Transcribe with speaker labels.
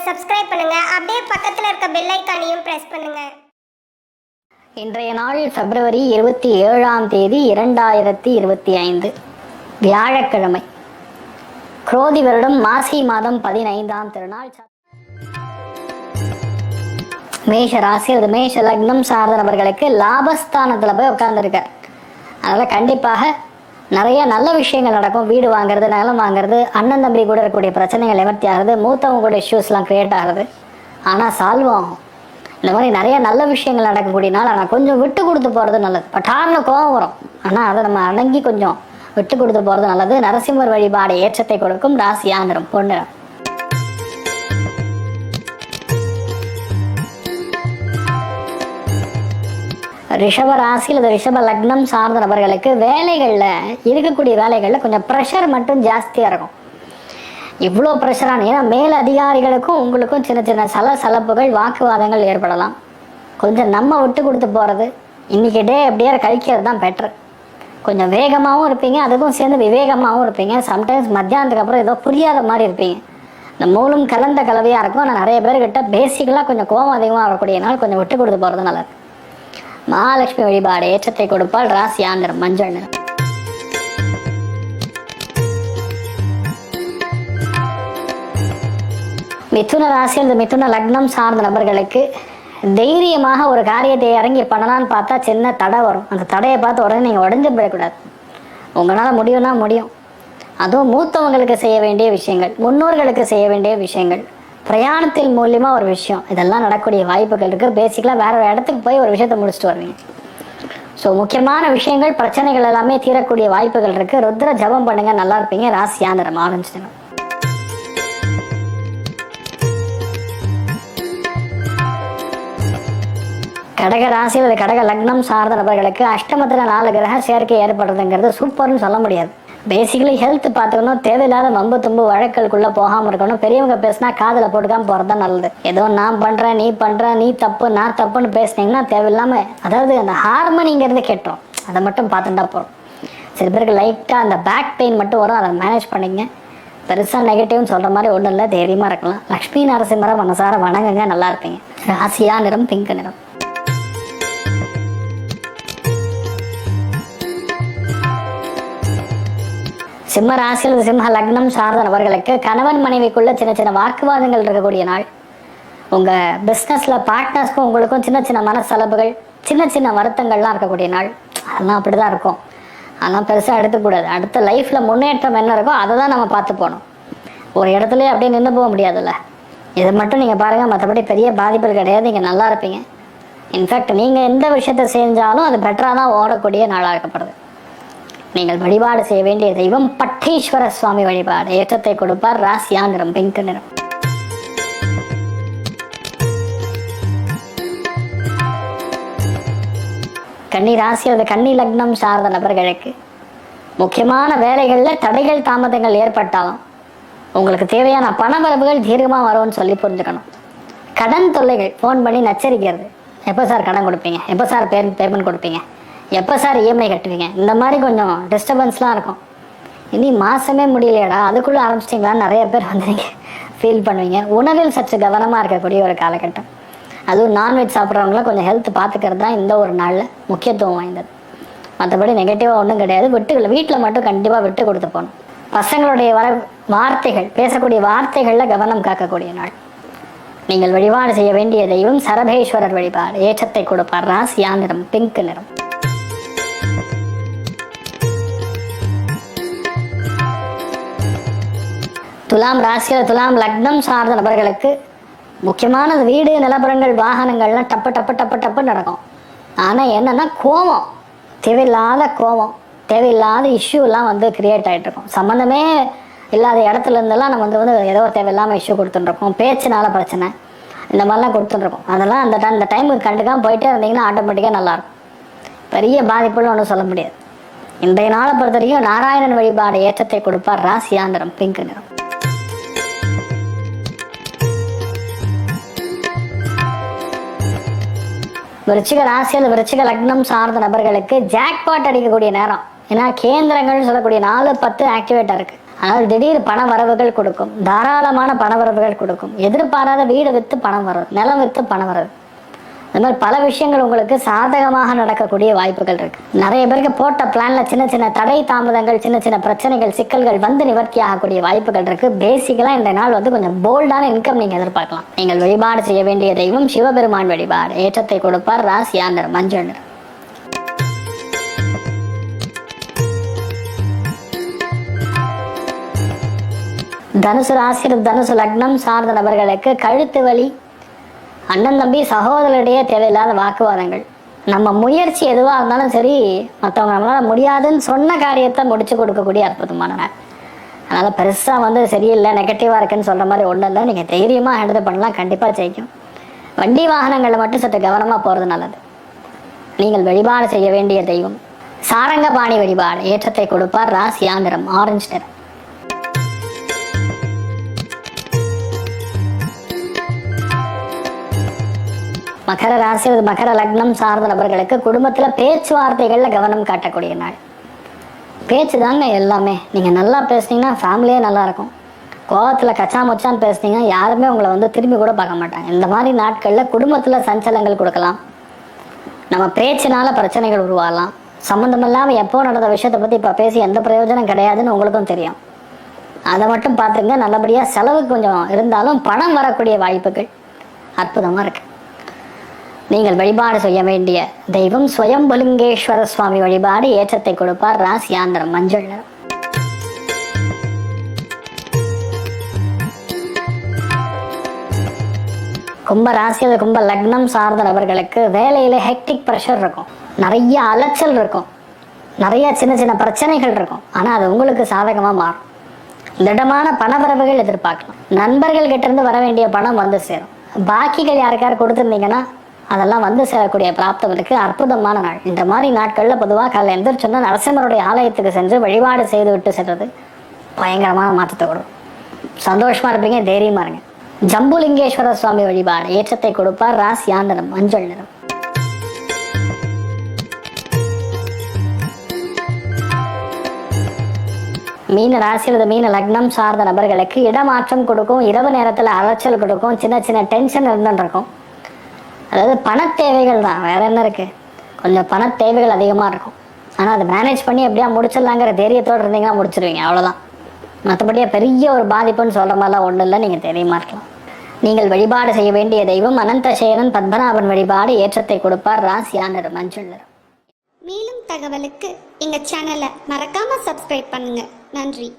Speaker 1: Subscribe பண்ணுங்க. அப்படியே பக்கத்துல இருக்க பெல் ஐகானையும் பிரஸ் பண்ணுங்க.
Speaker 2: இன்றைய நாள் பிப்ரவரி 27ஆம் தேதி 2025 வியாழக்கிழமை. குரோதி வருடம் மாசி மாதம் 15ஆம் திருநாள். மேஷ ராசி அல்லது மேஷ லக்னம் சார்ந்த நபர்களுக்கு லாபஸ்தானத்தில் போய் உட்கார்ந்துருக்கார். அதனால் கண்டிப்பாக நிறைய நல்ல விஷயங்கள் நடக்கும். வீடு வாங்குறது, நிலம் வாங்குறது, அண்ணன் தம்பி கூட இருக்கக்கூடிய பிரச்சனைகள் நிவர்த்தி ஆகுது, மூத்தவங்க கூட இஷ்யூஸ்லாம் க்ரியேட் ஆகுது. ஆனால் சால்வ் ஆகும். இந்த மாதிரி நிறைய நல்ல விஷயங்கள் நடக்கக்கூடிய நாள். ஆனால் கொஞ்சம் விட்டு கொடுத்து போகிறது நல்லது. பட்டார்னு கோபம் வரும், ஆனால் அதை நம்ம அடங்கி கொஞ்சம் விட்டு கொடுத்து போகிறது நல்லது. நரசிம்மர் வழிபாடு ஏற்றத்தை கொடுக்கும். ராசியா நிறம் பொன்னிறம். ரிஷப ராசி அல்லது ரிஷப லக்னம் சார்ந்த நபர்களுக்கு வேலைகளில் இருக்கக்கூடிய வேலைகளில் கொஞ்சம் ப்ரெஷர் மட்டும் ஜாஸ்தியாக இருக்கும். இவ்வளோ ப்ரெஷரான, ஏன்னா மேல் அதிகாரிகளுக்கும் உங்களுக்கும் சின்ன சின்ன சலசலப்புகள், வாக்குவாதங்கள் ஏற்படலாம். கொஞ்சம் நம்ம விட்டு கொடுத்து போகிறது, இன்றைக்கி டே எப்படியா கழிக்கிறது தான் பெட்ரு. கொஞ்சம் வேகமாகவும் இருப்பீங்க, அதுக்கும் சேர்ந்து விவேகமாகவும் இருப்பீங்க. சம்டைம்ஸ் மத்தியானத்துக்கு அப்புறம் ஏதோ புரியாத மாதிரி இருப்பீங்க. இந்த மூலம் கலந்த கலவையாக இருக்கும். ஆனால் நிறைய பேர்கிட்ட பேசிக்கலாக கொஞ்சம் கோபம் அதிகமாக வரக்கூடிய நாள். கொஞ்சம் விட்டு கொடுத்து போகிறது நல்லது. மகாலட்சுமி வழிபாடு ஏற்றத்தை கொடுப்பால். ராசியா நிறம் மஞ்சள் நிறம். மிதுன ராசி அல்லது மிதுன லக்னம் சார்ந்த நபர்களுக்கு தைரியமாக ஒரு காரியத்தை இறங்கி பண்ணலான்னு பார்த்தா சின்ன தடை வரும். அந்த தடையை பார்த்து உடனே நீங்கள் உடஞ்சு போயிடக்கூடாது. உங்களால் முடியும்னா முடியும். அதுவும் மூத்தவங்களுக்கு செய்ய வேண்டிய விஷயங்கள், முன்னோர்களுக்கு செய்ய வேண்டிய விஷயங்கள், பிரயாணத்தின் மூலியமாக ஒரு விஷயம், இதெல்லாம் நடக்கக்கூடிய வாய்ப்புகள் இருக்குது. பேசிக்கலாக வேற ஒரு இடத்துக்கு போய் ஒரு விஷயத்தை முடிச்சுட்டு வருவீங்க. ஸோ முக்கியமான விஷயங்கள், பிரச்சனைகள் எல்லாமே தீரக்கூடிய வாய்ப்புகள் இருக்குது. ருத்ர ஜபம் பண்ணுங்க, நல்லா இருப்பீங்க. ராசியா நிறம் ஆரஞ்சு நிறம். கடக ராசி அல்லது கடக லக்னம் சார்ந்த நபர்களுக்கு அஷ்டமத்தில் 4 கிரக சேர்க்கை ஏற்படுறதுங்கிறது சூப்பர்னு சொல்ல முடியாது. பேசிக்கலி ஹெல்த் பார்த்துக்கணும். தேவையில்லாத வம்பு தும்பு வழக்கலுக்குள்ளே போகாமல் இருக்கணும். பெரியவங்க பேசினா காதில் போட்டுக்காமல் போகிறது தான் நல்லது. ஏதோ நான் பண்ணுறேன், நீ பண்ணுற, நீ தப்பு, நான் தப்புன்னு பேசுனீங்கன்னா தேவையில்லாமல், அதாவது அந்த ஹார்மோனிங்கிறது கேட்டுரும். அதை மட்டும் பார்த்துட்டா போகிறோம். சில பேருக்கு லைட்டாக அந்த பேக் பெயின் மட்டும் வரும், அதை மேனேஜ் பண்ணிங்க. பெருசாக நெகட்டிவ்னு சொல்கிற மாதிரி ஒன்றும் இல்லை, தைரியமாக இருக்கலாம். லக்ஷ்மி நரசிம்மரை மனசார வணங்குங்க, நல்லா இருப்பீங்க. ராசியா நிறம் பிங்க் நிறம். சிம்ம ராசியில் சிம்ம லக்னம் சார்ந்த நபர்களுக்கு கணவன் மனைவிக்குள்ள சின்ன சின்ன வாக்குவாதங்கள் இருக்கக்கூடிய நாள். உங்கள் பிஸ்னஸில் பார்ட்னர்ஸ்க்கும் உங்களுக்கும் சின்ன சின்ன மனசலப்புகள், சின்ன சின்ன வருத்தங்கள்லாம் இருக்கக்கூடிய நாள். அதெல்லாம் அப்படி தான் இருக்கும். அதெல்லாம் பெருசாக எடுத்துக்கூடாது. அடுத்த லைஃப்பில் முன்னேற்றம் என்ன இருக்கோ அதை தான் நம்ம பார்த்து போகணும். ஒரு இடத்துலையே அப்படியே நின்று போக முடியாதுல்ல. இதை மட்டும் நீங்கள் பாருங்கள், மற்றபடி பெரிய பாதிப்புகள் கிடையாது. நீங்கள் நல்லா இருப்பீங்க. இன்ஃபேக்ட் நீங்கள் எந்த விஷயத்தை செஞ்சாலும் அது பெட்டராக தான் ஓடக்கூடிய நாளாக இருக்கப்படுது. நீங்கள் வழிபாடு செய்ய வேண்டிய தெய்வம் பட்டீஸ்வர சுவாமி வழிபாடு ஏற்றத்தை கொடுப்பார். ராசியா நிறம் பிங்க் நிறம். கன்னி ராசி அல்லது கன்னி லக்னம் சார்ந்த நபர்களுக்கு முக்கியமான வேலைகளில் தடைகள் தாமதங்கள் ஏற்பட்டாலும் உங்களுக்கு தேவையான பண வரவுகள் தீர்க்கமாக வரும்னு சொல்லி புரிஞ்சுக்கணும். கடன் தொல்லைகள் ஃபோன் பண்ணி நச்சரிக்கிறது, எப்போ சார் கடன் கொடுப்பீங்க, எப்போ சார் பேமெண்ட் கொடுப்பீங்க, எப்போ சார் இஎம்ஐ கட்டுவீங்க, இந்த மாதிரி கொஞ்சம் டிஸ்டர்பன்ஸ்லாம் இருக்கும். இனி மாதமே முடியலையடா அதுக்குள்ளே ஆரம்பிச்சிட்டிங்களான்னு நிறைய பேர் வந்து நீங்கள் ஃபீல் பண்ணுவீங்க. உணவில் சற்று கவனமாக இருக்கக்கூடிய ஒரு காலகட்டம். அதுவும் நான்வெஜ் சாப்பிட்றவங்களாம் கொஞ்சம் ஹெல்த் பார்த்துக்கிறது தான் இந்த ஒரு நாளில் முக்கியத்துவம் வாய்ந்தது. மற்றபடி நெகட்டிவாக ஒன்றும் கிடையாது. வீட்டில் மட்டும் கண்டிப்பாக விட்டு கொடுத்து போகணும். பசங்களுடைய வார்த்தைகள், பேசக்கூடிய வார்த்தைகளில் கவனம் காக்கக்கூடிய நாள். நீங்கள் வழிபாடு செய்ய வேண்டிய தெய்வம் சரபேஸ்வரர் வழிபாடு ஏற்றத்தை கொடுப்பார். ராசியா நிறம் பிங்க் நிறம். துலாம் ராசியில் துலாம் லக்னம் சார்ந்த நபர்களுக்கு முக்கியமான வீடு, நிலப்புறங்கள், வாகனங்கள்லாம் டப்பு டப்பு டப்பு டப்பு நடக்கும். ஆனால் என்னென்னா கோபம், தேவையில்லாத கோபம், தேவையில்லாத இஷ்யூலாம் வந்து கிரியேட் ஆகிட்டு இருக்கும். சம்மந்தமே இல்லாத இடத்துல இருந்தெல்லாம் நம்ம வந்து ஏதோ தேவையில்லாமல் இஷ்யூ கொடுத்துட்டுருக்கோம். பேச்சுனால பிரச்சனை, இந்த மாதிரிலாம் கொடுத்துட்டுருக்கோம். அதெல்லாம் அந்த டைமுக்கு கண்டுக்காமல் போயிட்டே இருந்தீங்கன்னா ஆட்டோமேட்டிக்காக நல்லாயிருக்கும். பெரிய பாதிப்புன்னு ஒன்றும் சொல்ல முடியாது. இன்றைய நாளை பொறுத்த வரைக்கும் நாராயணன் வழிபாடு ஏற்றத்தை கொடுப்பார். ராசியா நிறம் பிங்க் நிறம். விருச்சிக ராசி அல்லது விருச்சிக லக்னம் சார்ந்த நபர்களுக்கு ஜாக்பாட் அடிக்கக்கூடிய நேரம். ஏன்னா கேந்திரங்கள்னு சொல்லக்கூடிய 4, 10 ஆக்டிவேட்டாக இருக்குது. அதாவது திடீர் பண வரவுகள் கொடுக்கும், தாராளமான பண வரவுகள் கொடுக்கும், எதிர்பாராத வீடு விற்று பணம் வரும், நிலம் விற்று பணம் வரும். இந்த மாதிரி பல விஷயங்கள் உங்களுக்கு சாதகமாக நடக்கக்கூடிய வாய்ப்புகள் இருக்கு. நிறைய பேருக்கு போட்ட பிளான்ல சின்ன சின்ன தடை தாமதங்கள், சின்ன சின்ன பிரச்சனைகள், சிக்கல்கள் வந்து நிவர்த்தி ஆகக்கூடிய வாய்ப்புகள் இருக்கு. பேசிக்கலா இந்த நாள் வந்து கொஞ்சம் போல்டான இன்கம் நீங்க எதிர்பார்க்கலாம். நீங்கள் வழிபாடு செய்ய வேண்டிய தெய்வம் சிவபெருமான் வழிபாடு. ஏற்றத்தை கொடுப்பார். ராசியா நிறம் மஞ்சள் நிறம். தனுசு ராசி தனுசு லக்னம் சார்ந்த நபர்களுக்கு கழுத்து வலி, அண்ணன் தம்பி சகோதரருடைய தேவையில்லாத வாக்குவாதங்கள், நம்ம முயற்சி எதுவாக இருந்தாலும் சரி மற்றவங்க நம்மளால் முடியாதுன்னு சொன்ன காரியத்தை முடிச்சு கொடுக்கக்கூடிய அற்புதமான நாள். அதனால் பெருசாக வந்து சரியில்லை நெகட்டிவாக இருக்குன்னு சொல்கிற மாதிரி ஒன்றும் இல்லை. நீங்கள் தைரியமாக ஹேண்டில் பண்ணலாம், கண்டிப்பாக ஜெயிக்கும். வண்டி வாகனங்களில் மட்டும் சற்று கவனமாக போகிறது நல்லது. நீங்கள் வழிபாடு செய்ய வேண்டிய தெய்வம் சாரங்கபாணி வழிபாடு. ஏற்றத்தை கொடுப்பார். ராசியா நிறம் ஆரஞ்சு நிறம். மகர ராசி மகர லக்னம் சார்ந்த நபர்களுக்கு குடும்பத்தில் பேச்சுவார்த்தைகளில் கவனம் காட்டக்கூடிய நாள். பேச்சு தாங்க எல்லாமே. நீங்கள் நல்லா பேசுனீங்கன்னா ஃபேமிலியே நல்லா இருக்கும். கோவத்தில் கச்சா மொச்சான்னு பேசுனீங்கன்னா யாருமே உங்களை வந்து திரும்பி கூட பார்க்க மாட்டாங்க. இந்த மாதிரி நாட்களில் குடும்பத்தில் சஞ்சலங்கள் கொடுக்கலாம். நம்ம பேச்சினால பிரச்சனைகள் உருவாகலாம். சம்மந்தமில்லாமல் எப்போ நடந்த விஷயத்தை பற்றி இப்போ பேசி எந்த பிரயோஜனம் கிடையாதுன்னு உங்களுக்கும் தெரியும். அதை மட்டும் பார்த்துங்க. நல்லபடியாக செலவுக்கு கொஞ்சம் இருந்தாலும் பணம் வரக்கூடிய வாய்ப்புகள் அற்புதமாக இருக்குது. நீங்கள் வழிபாடு செய்ய வேண்டிய தெய்வம் ஸ்வயம்புலிங்கேஸ்வர சுவாமி வழிபாடு. ஏற்றத்தை கொடுப்பார். ராசியா நிறம் மஞ்சள் நிறம். கும்ப ராசி கும்ப லக்னம் சார்ந்த நபர்களுக்கு வேலையில ஹெக்டிக் ப்ரெஷர் இருக்கும், நிறைய அலைச்சல் இருக்கும், நிறைய சின்ன சின்ன பிரச்சனைகள் இருக்கும். ஆனால் அது உங்களுக்கு சாதகமாக மாறும். திடமான பணவரவுகள் எதிர்பார்க்கலாம். நண்பர்கள் கிட்ட இருந்து வர வேண்டிய பணம் வந்து சேரும். பாக்கிகள் யாருக்காரு கொடுத்துருந்தீங்கன்னா அதெல்லாம் வந்து சேரக்கூடிய பிராப்தம் இருக்கு. அற்புதமான நாள். இந்த மாதிரி நாட்களில் பொதுவாக காலையில் எந்திரிச்சோன்னா நரசிம்மருடைய ஆலயத்துக்கு சென்று வழிபாடு செய்து விட்டு செல்றது பயங்கரமான மாற்றத்தை கொடுக்கும். சந்தோஷமா இருப்பீங்க, தைரியமா இருங்க. ஜம்புலிங்கேஸ்வர சுவாமி வழிபாடு. ஏற்றத்தை கொடுப்பார். ராசியா நிறம் மஞ்சள் நிறம். மீன ராசி மீன லக்னம் சார்ந்த நபர்களுக்கு இடமாற்றம் கொடுக்கும், இரவு நேரத்தில் அலைச்சல் கொடுக்கும், சின்ன சின்ன டென்ஷன் இருந்துருக்கும். அதாவது பண தேவைகள் தான், வேற என்ன இருக்கு. கொஞ்சம் பண தேவைகள் அதிகமாக இருக்கும். ஆனால் அதை மேனேஜ் பண்ணி எப்படியா முடிச்சிடலாங்கிற தைரியத்தோடு இருந்தீங்கன்னா முடிச்சிருவீங்க, அவ்வளோதான். மற்றபடியாக பெரிய ஒரு பாதிப்புன்னு சொல்கிற மாதிரிலாம் ஒன்றும் இல்லை. நீங்கள் தைரியமாக இருக்கலாம். நீங்கள் வழிபாடு செய்ய வேண்டிய தெய்வம் அனந்தசேரன் பத்மநாபன் வழிபாடு. ஏற்றத்தை கொடுப்பார். ராசியா நிறம் மஞ்சள் நிறம்.
Speaker 1: மேலும் தகவலுக்கு எங்கள் சேனலை மறக்காமல் சப்ஸ்கிரைப் பண்ணுங்கள். நன்றி.